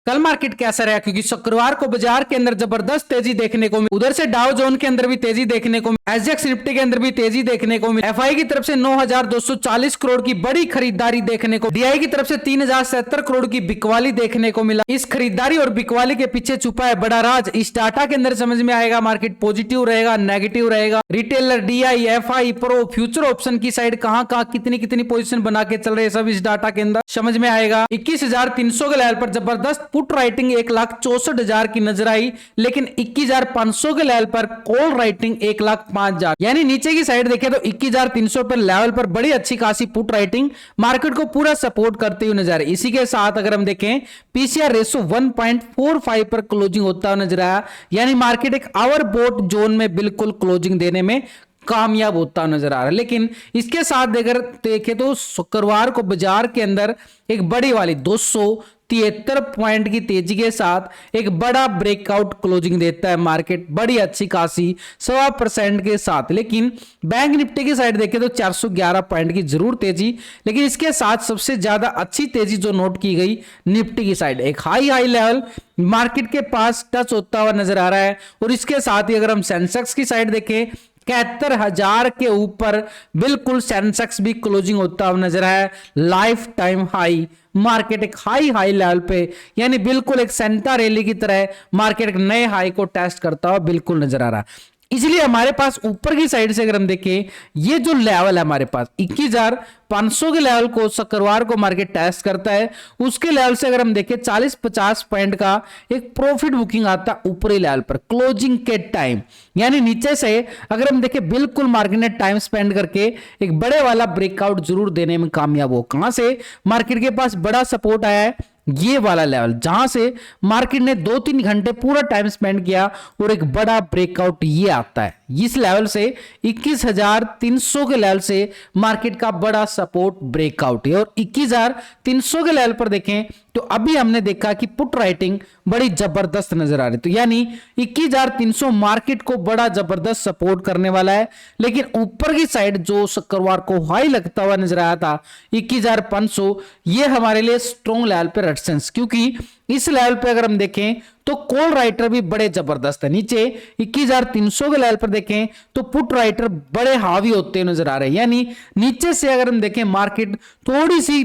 कल मार्केट कैसा रहा, क्योंकि शुक्रवार को बाजार के अंदर जबरदस्त तेजी देखने को मिली। उधर से डाउ जोन के अंदर भी तेजी देखने को मिली, एसजेएक्स निफ्टी के अंदर भी तेजी देखने को मिली। एफआई की तरफ से 9,240 करोड़ की बड़ी खरीदारी देखने को, डीआई की तरफ से 3,077 करोड़ की बिकवाली देखने को मिला। इस खरीदारी और बिकवाली के पीछे छुपा है बड़ा राज, इस डाटा के अंदर समझ में आएगा। मार्केट पॉजिटिव रहेगा, नेगेटिव रहेगा, retailer, DI, FI, pro, future option की साइड कहां कहां कितनी कितनी पोजीशन बना के चल रहे हैं, सब इस डाटा के अंदर समझ में आएगा। 21,300 के लेवल पर जबरदस्त पुट राइटिंग 1,64,000 की नजर आई, लेकिन 21,500 के लेवल पर कॉल राइटिंग 1,05,000, यानी नीचे की साइड देखें तो 21,300 पर लेवल पर बड़ी अच्छी खासी पुट राइटिंग मार्केट को पूरा सपोर्ट करते हुए नजर आई। इसी के साथ अगर हम देखें पीसीआर रेशो 1.45 पर क्लोजिंग होता हुआ नजर आया, यानी मार्केट एक ओवरबॉट जोन में बिल्कुल क्लोजिंग देने में कामयाब होता नजर आ रहा है। लेकिन इसके साथ देखें तो शुक्रवार को बाजार के अंदर एक बड़ी वाली 273 पॉइंट की तेजी के साथ एक बड़ा ब्रेकआउट क्लोजिंग देता है मार्केट, बड़ी अच्छी खासी 1.25% के साथ। लेकिन बैंक निफ्टी की साइड देखें तो 411 पॉइंट की जरूर तेजी, लेकिन इसके साथ सबसे ज्यादा अच्छी तेजी जो नोट की गई निफ्टी की साइड, एक हाई लेवल मार्केट के पास टच होता हुआ नजर आ रहा है। और इसके साथ ही अगर हम सेंसेक्स की साइड देखें 71,000 के ऊपर बिल्कुल सेंसेक्स भी क्लोजिंग होता हुआ नजर आया, लाइफ टाइम हाई। मार्केट एक हाई लेवल पे, यानी बिल्कुल एक सेंटा रैली की तरह मार्केट एक नए हाई को टेस्ट करता हुआ बिल्कुल नजर आ रहा है। इसलिए हमारे पास ऊपर की साइड से अगर हम देखें, ये जो लेवल है हमारे पास 21,500 के लेवल को शुक्रवार को मार्केट टेस्ट करता है, उसके लेवल से अगर हम देखें 40-50 पॉइंट का एक प्रॉफिट बुकिंग आता है ऊपरी लेवल पर क्लोजिंग के टाइम, यानी नीचे से अगर हम देखें बिल्कुल मार्केट ने टाइम स्पेंड करके एक बड़े वाला ब्रेकआउट जरूर देने में कामयाब हो। कहां से मार्केट के पास बड़ा सपोर्ट आया है, ये वाला लेवल जहां से मार्केट ने 2-3 घंटे पूरा टाइम स्पेंड किया और एक बड़ा ब्रेकआउट ये आता है। इस लेवल से 21,300 के लेवल से मार्केट का बड़ा सपोर्ट ब्रेकआउट है। और 21,300 के लेवल पर देखें तो अभी हमने देखा कि पुट राइटिंग बड़ी जबरदस्त नजर आ रही, तो यानी 21,300 मार्केट को बड़ा जबरदस्त सपोर्ट करने वाला है। लेकिन ऊपर की साइड जो शुक्रवार को हाई लगता हुआ नजर आया था 21,500, ये हमारे लिए स्ट्रॉन्ग लेवल पर रेजिस्टेंस, क्योंकि इस लेवल पे अगर हम देखें तो कॉल राइटर भी बड़े जबरदस्त है। नीचे 21,300 के लेवल पर देखें तो पुट राइटर बड़े हावी होते नजर आ रहे हैं, यानी नीचे से अगर हम देखें मार्केट थोड़ी सी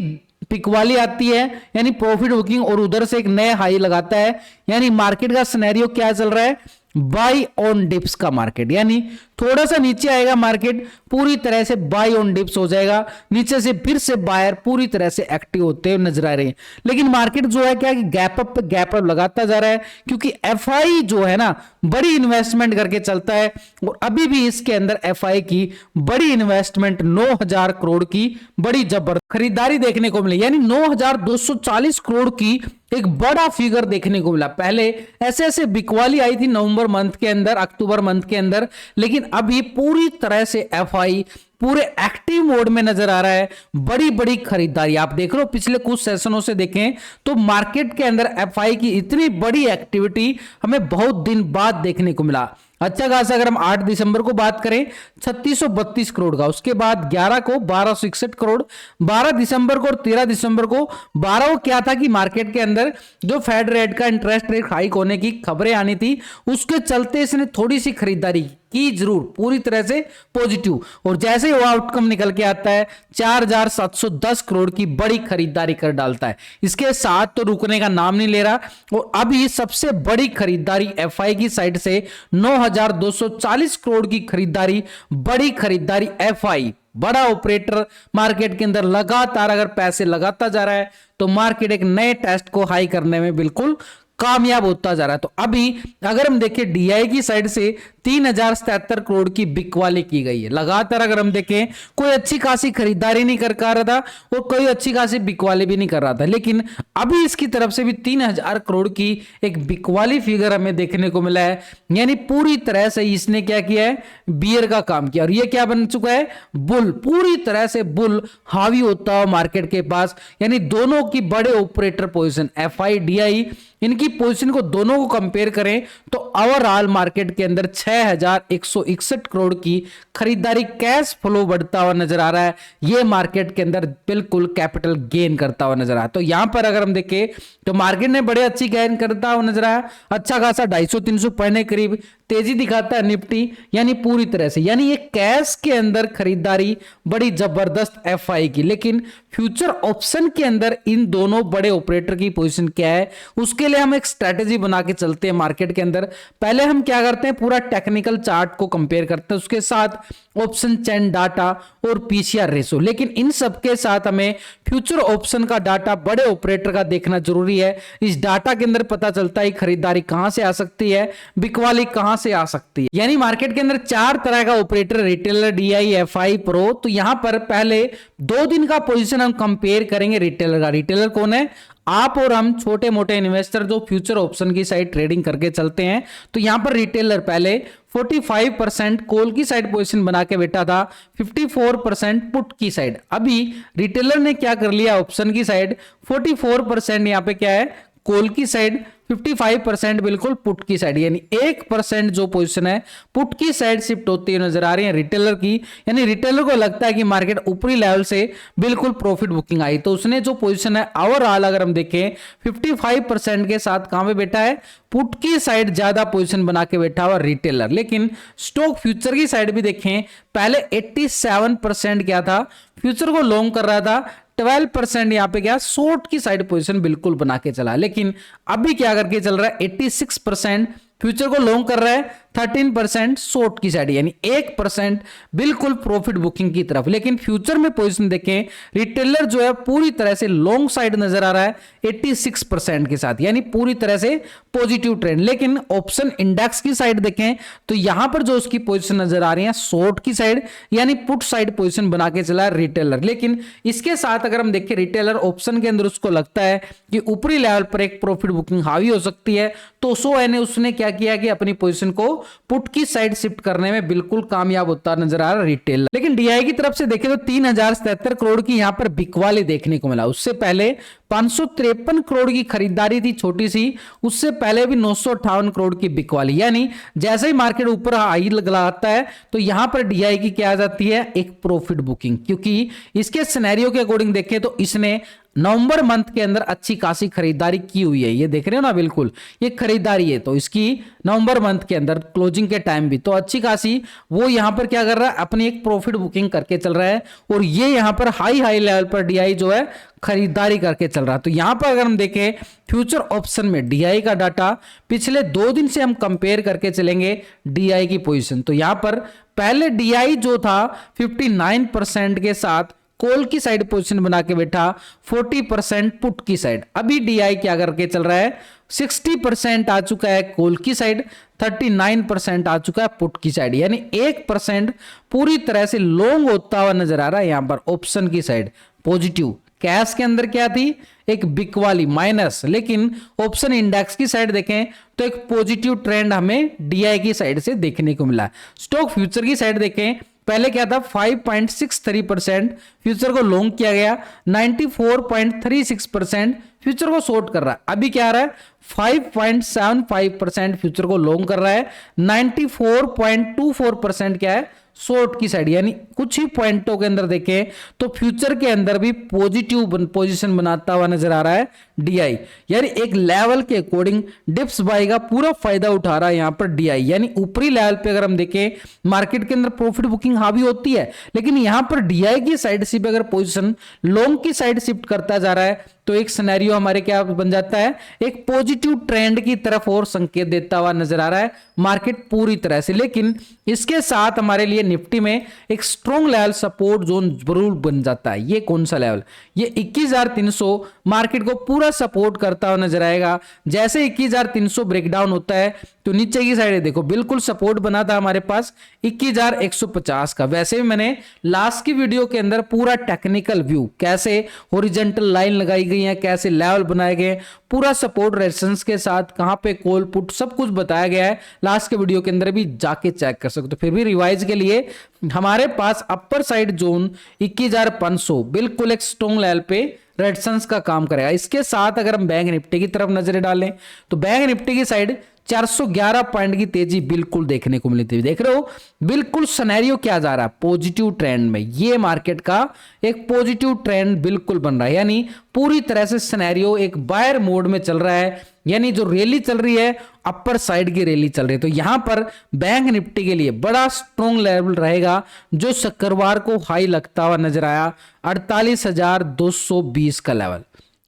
पिक वाली आती है, यानी प्रॉफिट बुकिंग, और उधर से एक नया हाई लगाता है, यानी मार्केट का सिनेरियो क्या चल रहा है, बाय ऑन डिप्स का मार्केट, यानी थोड़ा सा नीचे आएगा मार्केट पूरी तरह से बाय ऑन डिप्स हो जाएगा, नीचे से फिर से बायर पूरी तरह से एक्टिव होते हुए नजर आ रहे हैं। लेकिन मार्केट जो है क्या कि गैप अप पे गैप अप लगाता जा रहा है, क्योंकि एफआई जो है ना बड़ी इन्वेस्टमेंट करके चलता है, और अभी भी इसके अंदर एफआई की बड़ी इन्वेस्टमेंट 9,000 करोड़ की बड़ी जबरदस्त खरीदारी देखने को मिली, यानी 9,240 करोड़ की एक बड़ा फिगर देखने को मिला। पहले ऐसे बिकवाली आई थी नवंबर मंथ के अंदर, अक्टूबर मंथ के अंदर, लेकिन अभी पूरी तरह से एफआई पूरे एक्टिव मोड में नजर आ रहा है। बड़ी बड़ी खरीदारी आप देख रहे हो, पिछले कुछ सेशनों से देखें तो मार्केट के अंदर एफआई की इतनी बड़ी एक्टिविटी हमें बहुत दिन बाद देखने को मिला। अच्छा खासा अगर हम 8 दिसंबर को बात करें 3632 करोड़ का, उसके बाद 11 को 1261 करोड़, 12 दिसंबर को और 13 दिसंबर को 12 को क्या था कि मार्केट के अंदर जो फेड रेट का इंटरेस्ट रेट हाइक होने की खबरें आनी थी, उसके चलते इसने थोड़ी सी खरीदारी की जरूर, पूरी तरह से पॉजिटिव, और जैसे वो आउटकम निकल के आता है 4,710 करोड़ की बड़ी खरीदारी कर डालता है। इसके साथ तो रुकने का नाम नहीं ले रहा, और अभी सबसे बड़ी खरीदारी एफआई की साइड से 9,240 करोड़ की खरीदारी, बड़ी खरीदारी एफआई, बड़ा ऑपरेटर मार्केट के अंदर लगातार अगर पैसे लगाता जा रहा है तो मार्केट एक नए टेस्ट को हाई करने में बिल्कुल कामयाब होता जा रहा है। तो अभी अगर हम देखें डीआई की साइड से 3,077 करोड़ की बिकवाली की गई है। लगातार अगर हम देखें कोई अच्छी खासी खरीदारी नहीं कर पा रहा था और कोई अच्छी खासी बिकवाली भी नहीं कर रहा था, लेकिन अभी इसकी तरफ से भी 3,000 करोड़ की एक बिकवाली फिगर हमें देखने को मिला है, यानी पूरी तरह से इसने क्या किया है, बियर का काम किया, और ये क्या बन चुका है, बुल, पूरी तरह से बुल हावी होता हुआ मार्केट के पास। यानी दोनों की बड़े ऑपरेटर पोजीशन एफआई डीआई, इनकी पोजीशन को दोनों को कंपेयर करें तो ओवरऑल मार्केट के अंदर 6 6161 करोड़ की खरीदारी, कैश फ्लो बढ़ता हुआ नजर आ रहा है। ये मार्केट के अंदर बिल्कुल कैपिटल गेन करता हुआ नजर आया। तो यहां पर अगर हम देखें तो मार्केट ने बड़े अच्छी गेन करता हुआ नजर आया, अच्छा खासा 250-300 पॉइंट के करीब तेजी दिखाता है निफ्टी, यानी पूरी तरह से, यानी ये कैश के अंदर खरीदारी बड़ी जबरदस्त एफआई की। लेकिन फ्यूचर ऑप्शन के अंदर इन दोनों बड़े ऑपरेटर की पोजीशन क्या है, उसके लिए हम एक स्ट्रेटेजी बना के चलते हैं मार्केट के अंदर। पहले हम क्या करते हैं, पूरा टेक्निकल चार्ट को कंपेयर करते हैं, उसके साथ ऑप्शन चेन डाटा और पीसीआर रेशो। लेकिन इन सब के साथ हमें फ्यूचर ऑप्शन का डाटा बड़े ऑपरेटर का देखना जरूरी है। इस डाटा के अंदर पता चलता है खरीदारी कहां से आ सकती है, बिकवाली कहां से आ सकती है। यानी मार्केट के अंदर 4 तरह का operator, retailer, DI, FI, pro. तो यहां पर पहले 2 दिन का पोजीशन हम कंपेयर करेंगे रिटेलर का। रिटेलर कौन है, आप और हम छोटे मोटे इन्वेस्टर जो फ्यूचर ऑप्शन की साइड ट्रेडिंग करके चलते हैं। तो यहां पर रिटेलर पहले 45% कॉल की साइड पोजीशन बना के बैठा था, 54% पुट की साइड। अभी रिटेलर ने क्या कर लिया, ऑप्शन की साइड 44% यहां पे क्या है, कॉल की साइड, 55% बिल्कुल पुट की साइड, यानी 1% जो पोजीशन है पुट की साइड शिफ्ट होती है नजर आ रही है रिटेलर की। यानी रिटेलर को लगता है कि मार्केट ऊपरी लेवल से बिल्कुल प्रॉफिट बुकिंग आई, तो उसने जो पोजीशन है ओवरऑल अगर हम देखें 55% के साथ कहां पे बैठा है, पुट की साइड ज्यादा पोजीशन बना के बैठा हुआ रिटेलर। लेकिन स्टॉक फ्यूचर की साइड भी देखें, पहले 87% क्या था, फ्यूचर को लॉन्ग कर रहा था, 12% यहां पे क्या शॉर्ट की साइड पोजीशन बिल्कुल बना के चला। लेकिन अभी क्या करके चल रहा है, 86% फ्यूचर को लॉन्ग कर रहा है, 13% शॉर्ट की साइड, यानी 1% बिल्कुल प्रॉफिट बुकिंग की तरफ। लेकिन फ्यूचर में पोजीशन देखें, रिटेलर जो है पूरी तरह से लॉन्ग साइड नजर आ रहा है 86% के साथ, यानी पूरी तरह से पॉजिटिव ट्रेंड। लेकिन ऑप्शन इंडेक्स की साइड देखें तो यहां पर जो उसकी पोजीशन नजर आ रही है शॉर्ट की साइड, यानी पुट साइड पोजीशन बना के चला है रिटेलर। लेकिन इसके साथ अगर हम देखें रिटेलर ऑप्शन के अंदर उसको लगता है कि ऊपरी लेवल पर एक प्रॉफिट बुकिंग हावी हो सकती है, तो उसने क्या किया कि अपनी पोजीशन को पुट की साइड शिफ्ट करने में बिल्कुल कामयाब होता नजर आ रहा रिटेलर। लेकिन डीआई की तरफ से देखें तो 3077 करोड़ की यहां पर बिकवाली देखने को मिला। उससे पहले 553 करोड़ की खरीदारी थी छोटी सी, उससे पहले भी 958 करोड़ की बिकवाली। यानी जैसे ही मार्केट ऊपर हाई लगाता है तो यहां पर डीआई की क्या आ जाती है, एक प्रॉफिट बुकिंग। क्योंकि इसके सिनेरियो के अकॉर्डिंग देखें तो इसने नवंबर मंथ के अंदर अच्छी खासी खरीदारी की हुई है, ये देख रहे हो ना, बिल्कुल ये खरीदारी है। तो इसकी नवंबर मंथ के अंदर क्लोजिंग के टाइम भी तो अच्छी खासी वो यहां पर क्या कर रहा है, अपनी एक प्रॉफिट बुकिंग करके चल रहा है। और ये यहां पर हाई लेवल पर डीआई जो है खरीदारी करके चल रहा है। तो यहां पर अगर हम देखें फ्यूचर ऑप्शन में डीआई का डाटा पिछले 2 दिन से हम कंपेयर करके चलेंगे डीआई की पोजीशन, तो यहां पर पहले डीआई जो था 59% के साथ कॉल की साइड पोजीशन बना के बैठा, 40% पुट की साइड। अभी डीआई क्या करके चल रहा है, 60% आ चुका है कॉल की साइड, 39% आ चुका है पुट की साइड, यानी 1% पूरी तरह से लॉन्ग होता हुआ नजर आ रहा है यहां पर ऑप्शन की साइड पॉजिटिव। कैश के अंदर क्या थी, एक बिकवाली माइनस। लेकिन ऑप्शन इंडेक्स की साइड देखें तो एक पॉजिटिव ट्रेंड हमें डीआई की साइड से देखने को मिला। स्टॉक फ्यूचर की साइड देखें, पहले क्या था 5.63% फ्यूचर को लॉन्ग किया गया, 94.36% फ्यूचर को शॉर्ट कर रहा है। अभी क्या आ रहा है, 5.75% फ्यूचर को लॉन्ग कर रहा है, 94.24% क्या है शॉर्ट की साइड। यानी कुछ ही पॉइंटों के अंदर देखें तो फ्यूचर के अंदर भी पॉजिटिव पोजीशन बनाता हुआ नजर आ रहा है डीआई। यानी एक लेवल के अकॉर्डिंग डिप्स बाई का पूरा फायदा उठा रहा है यहां पर डीआई। यानी ऊपरी लेवल पे अगर हम देखें मार्केट के अंदर प्रॉफिट बुकिंग हावी होती है, लेकिन यहां पर डीआई की साइड से भी अगर पोजीशन लॉन्ग की साइड शिफ्ट करता जा रहा है तो एक सिनेरियो हमारे क्या बन जाता है, एक पॉजिटिव ट्रेंड की तरफ और संकेत देता हुआ नजर आ रहा है मार्केट पूरी तरह से। लेकिन इसके साथ हमारे लिए निफ्टी में एक स्ट्रॉन्ग लेवल सपोर्ट जोन जरूर बन जाता है। ये कौन सा लेवल, ये 21,300 मार्केट को पूरा सपोर्ट करता हुआ नजर आएगा। जैसे 21,300 ब्रेकडाउन होता है तो नीचे की साइड देखो बिल्कुल सपोर्ट बना था हमारे पास 21,150 का। वैसे भी मैंने लास्ट की वीडियो के अंदर पूरा टेक्निकल व्यू, कैसे हॉरिजॉन्टल लाइन लगाई गई है, कैसे लेवल बनाए गए, पूरा सपोर्ट रेजिस्टेंस के साथ कहां पे कॉल पुट सब कुछ बताया गया है। लास्ट के वीडियो के अंदर भी जाके चेक कर सकते हो। फिर भी रिवाइज के लिए हमारे पास अपर साइड जोन 21,500 बिल्कुल एक स्ट्रॉन्ग लेवल पे रेजिस्टेंस का काम करेगा। इसके साथ अगर हम बैंक निफ्टी की तरफ नजर डालें तो बैंक निफ्टी की साइड 411 पॉइंट की तेजी बिल्कुल देखने को मिली थी। देख रहे हो बिल्कुल सिनेरियो क्या जा रहा है, पॉजिटिव ट्रेंड में। ये मार्केट का एक पॉजिटिव ट्रेंड बिल्कुल बन रहा है, यानी पूरी तरह से सिनेरियो एक बायर मोड में चल रहा है, यानी जो रैली चल रही है अपर साइड की रैली चल रही है। तो यहां पर बैंक निफ्टी के लिए बड़ा स्ट्रॉन्ग लेवल रहेगा, जो शुक्रवार को हाई लगता हुआ नजर आया 48,220 का लेवल।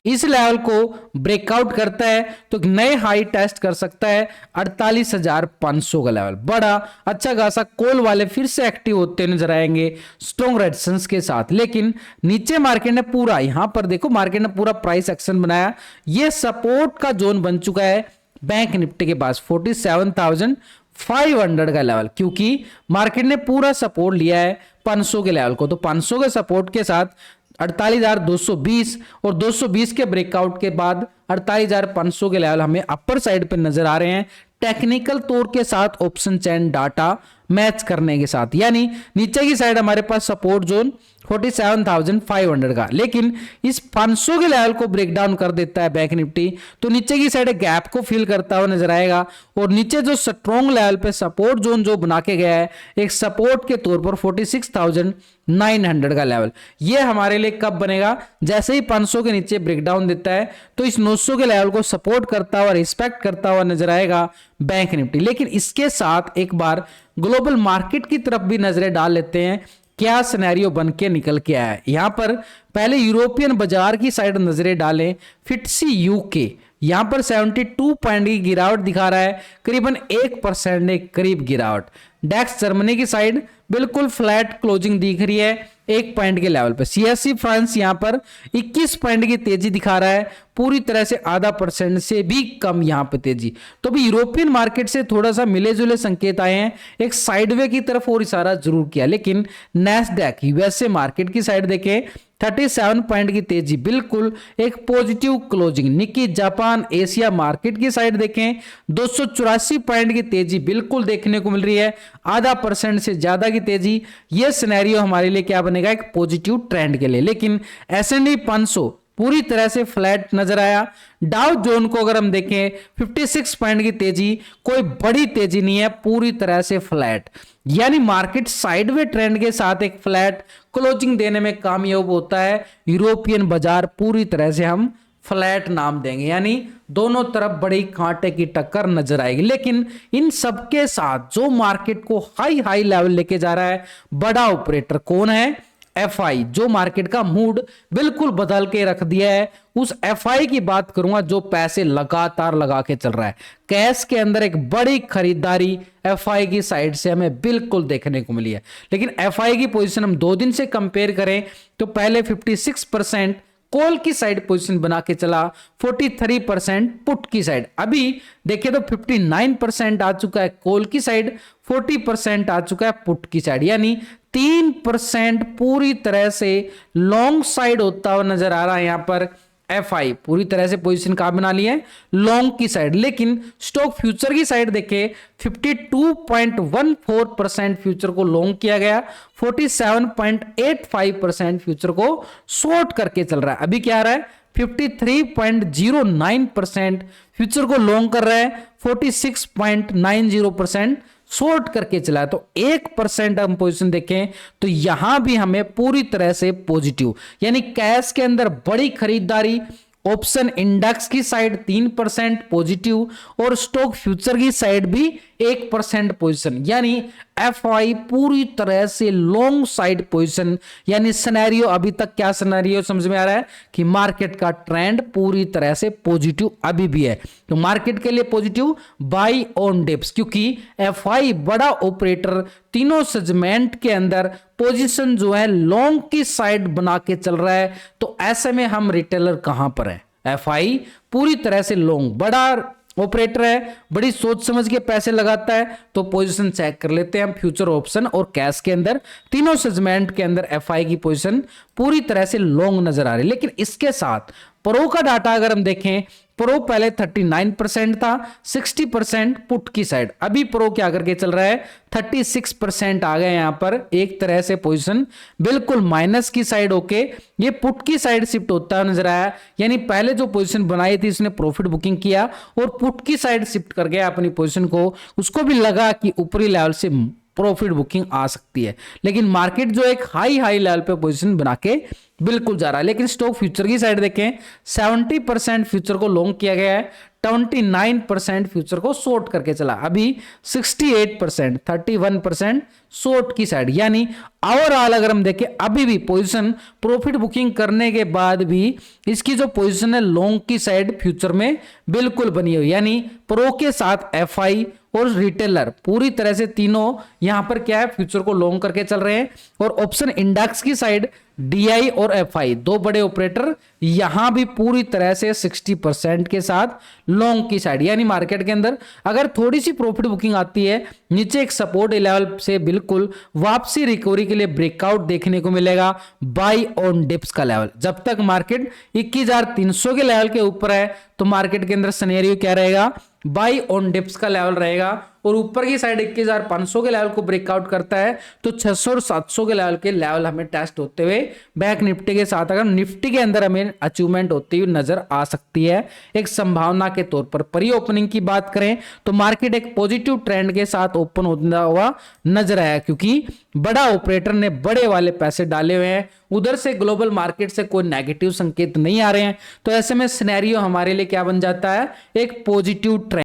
इस लेवल को ब्रेकआउट करता है तो नए हाई टेस्ट कर सकता है 48,500 का लेवल। बड़ा अच्छा खासा कॉल वाले फिर से एक्टिव होते नजर आएंगे स्ट्रॉन्ग रेजिस्टेंस के साथ। लेकिन नीचे मार्केट ने पूरा, यहां पर देखो मार्केट ने पूरा प्राइस एक्शन बनाया, ये सपोर्ट का जोन बन चुका है बैंक निफ्टी के पास 47,500 का लेवल, क्योंकि मार्केट ने पूरा सपोर्ट लिया है 500 के लेवल को। तो 500 के सपोर्ट के साथ 48,220 और 220 के ब्रेकआउट के बाद 48,500 के लेवल हमें अपर साइड पे नजर आ रहे हैं, टेक्निकल तौर के साथ ऑप्शन चैन डाटा मैच करने के साथ। यानी नीचे की साइड हमारे पास सपोर्ट जोन 47,500 का, लेकिन इस 500 के लेवल को ब्रेक डाउन कर देता है बैंक निफ्टी, तो नीचे की साइड गैप को फिल करता हुआ नजर आएगा। और नीचे जो स्ट्रॉन्ग लेवल पे सपोर्ट जोन जो बना के गया है एक सपोर्ट के तौर पर 46,900 का लेवल, ये हमारे लिए कब बनेगा, जैसे ही 500 के नीचे ब्रेक डाउन देता है तो इस 900 के लेवल को सपोर्ट करता हुआ रिस्पेक्ट करता हुआ नजर आएगा बैंक निफ्टी। लेकिन इसके साथ एक बार ग्लोबल मार्केट की तरफ भी नजरें डाल लेते हैं, क्या सिनेरियो बन के निकल के आया है। यहां पर पहले यूरोपियन बाजार की साइड नजरें डालें, फिटसी यूके यहां पर 72 पॉइंट की गिरावट दिखा रहा है, करीबन 1% के करीब गिरावट। डेक्स जर्मनी की साइड बिल्कुल फ्लैट क्लोजिंग दिख रही है 1 पॉइंट के लेवल पर। सीएससी फ्रांस यहां पर 21 पॉइंट की तेजी दिखा रहा है, पूरी तरह से आधा % से भी कम यहां पे तेजी। तो भी यूरोपियन मार्केट से थोड़ा सा मिले जुले संकेत आए हैं, एक साइडवे की तरफ और इशारा जरूर किया। लेकिन नैस्डैक यूएसए मार्केट की साइड देखें 37 पॉइंट की तेजी, बिल्कुल एक पॉजिटिव क्लोजिंग। निकी जापान एशिया मार्केट की साइड देखें 284 पॉइंट की तेजी बिल्कुल देखने को मिल रही है, आधा % से ज्यादा की तेजी। यह सिनेरियो हमारे लिए क्या बनेगा, एक पॉजिटिव ट्रेंड के लिए। लेकिन S&P 500 पूरी तरह से फ्लैट नजर आया। डाउ जोन को अगर हम देखें 56 पॉइंट की तेजी, कोई बड़ी तेजी नहीं है, पूरी तरह से फ्लैट। यानी मार्केट साइडवे ट्रेंड के साथ एक फ्लैट क्लोजिंग देने में कामयाब होता है। यूरोपियन बाजार पूरी तरह से हम फ्लैट नाम देंगे, यानी दोनों तरफ बड़ी कांटे की टक्कर नजर आएगी। लेकिन इन सबके साथ जो मार्केट को हाई लेवल लेके जा रहा है बड़ा ऑपरेटर कौन है, एफआई, जो मार्केट का मूड बिल्कुल बदल के रख दिया है। उस एफआई की बात करूंगा जो पैसे लगातार लगा के चल रहा है। कैश के अंदर एक बड़ी खरीदारी एफआई की साइड से हमें बिल्कुल देखने को मिली है। लेकिन एफआई की पोजीशन हम 2 दिन से कंपेयर करें तो पहले 56% कॉल की साइड पोजीशन बना के चला, 43% पुट की साइड। अभी देखिए तो 59% आ चुका है कॉल की साइड, 40% आ चुका है पुट की साइड, यानी 3% पूरी तरह से लॉन्ग साइड होता हुआ नजर आ रहा है। यहां पर एफआई पूरी तरह से पोजीशन कहां बना ली है, लॉन्ग की साइड। लेकिन स्टॉक फ्यूचर की साइड देखें 52.14% फ्यूचर को लॉन्ग किया गया, 47.85% फ्यूचर को शॉर्ट करके चल रहा है। अभी क्या आ रहा है 53.09% फ्यूचर को लॉन्ग कर रहा है, 46.90% शॉर्ट करके चला है। तो 1% हम पोजीशन देखें तो यहां भी हमें पूरी तरह से पॉजिटिव, यानी कैश के अंदर बड़ी खरीदारी। ऑप्शन इंडेक्स की साइड 3% पॉजिटिव और स्टॉक फ्यूचर की साइड भी 1% पोजीशन, यानी एफआई पूरी तरह से लॉन्ग साइड पोजीशन। यानी सिनेरियो अभी तक क्या सिनेरियो समझ में आ रहा है कि मार्केट का ट्रेंड पूरी तरह से पॉजिटिव अभी भी है। तो मार्केट के लिए पॉजिटिव बाई ऑन डिप्स, क्योंकि एफआई बड़ा ऑपरेटर तीनों सेगमेंट के अंदर पोजीशन जो है लॉन्ग की साइड बना के चल रहा है। तो ऐसे में हम रिटेलर कहां पर है, एफआई पूरी तरह से लॉन्ग, बड़ा ऑपरेटर है, बड़ी सोच समझ के पैसे लगाता है। तो पोजीशन चेक कर लेते हैं हम फ्यूचर, ऑप्शन और कैश के अंदर, तीनों सेगमेंट के अंदर एफआई की पोजीशन पूरी तरह से लॉन्ग नजर आ रही है। लेकिन इसके साथ प्रो का डाटा अगर हम देखें प्रो पहले 39% था, 60% पुट की साइड, अभी प्रो क्या करके चल रहा है 36% आ गए यहां पर, एक तरह से पोजीशन बिल्कुल माइनस की साइड होके ये पुट की साइड शिफ्ट होता नजर आया। यानी पहले जो पोजीशन बनाई थी इसने प्रॉफिट बुकिंग किया और पुट की साइड शिफ्ट कर गया अपनी पोजीशन को, उसको भी लगा कि ऊपरी लेवल से प्रॉफिट बुकिंग आ सकती है, लेकिन मार्केट जो एक हाई लेवल पे पोजीशन बना के बिल्कुल जा रहा है। लेकिन स्टॉक फ्यूचर की साइड देखें 70% फ्यूचर को लॉन्ग किया गया है, 29% फ्यूचर को शॉर्ट करके चला, अभी 68% 31% शॉर्ट की साइड। यानी ओवरऑल अगर हम देखें अभी भी पोजीशन प्रॉफिट बुकिंग करने के बाद भी इसकी जो पोजीशन है लॉन्ग की साइड फ्यूचर में बिल्कुल बनी हुई। यानी प्रो के साथ एफआई और रिटेलर पूरी तरह से तीनों यहां पर क्या है फ्यूचर को लॉन्ग करके चल रहे हैं। और ऑप्शन इंडेक्स की साइड डीआई और एफआई दो बड़े ऑपरेटर यहां भी पूरी तरह से 60% के साथ लॉन्ग की साइड। यानी मार्केट के अंदर अगर थोड़ी सी प्रॉफिट बुकिंग आती है नीचे एक सपोर्ट लेवल से बिल्कुल वापसी रिकवरी के लिए ब्रेकआउट देखने को मिलेगा बाई ऑन डिप्स का लेवल। जब तक मार्केट 21,300 के लेवल के ऊपर है तो मार्केट के अंदर सिनेरियो क्या रहेगा, बाई ऑन डिप्स का लेवल रहेगा। और ऊपर की साइड 21,500 के लेवल को ब्रेकआउट करता है तो 600 और 700 के लेवल के लेवल हमें टेस्ट होते हुए बैंक निफ्टी के साथ अगर निफ्टी के अंदर हमें अचीवमेंट होती हुई नजर आ सकती है एक संभावना के तौर पर। प्री ओपनिंग की बात करें तो मार्केट एक पॉजिटिव ट्रेंड के साथ ओपन होता हुआ नजर आया, क्योंकि बड़ा ऑपरेटर ने बड़े वाले पैसे डाले हुए हैं, उधर से ग्लोबल मार्केट से कोई नेगेटिव संकेत नहीं आ रहे हैं, तो ऐसे में सिनेरियो हमारे लिए क्या बन जाता है एक पॉजिटिव ट्रेंड।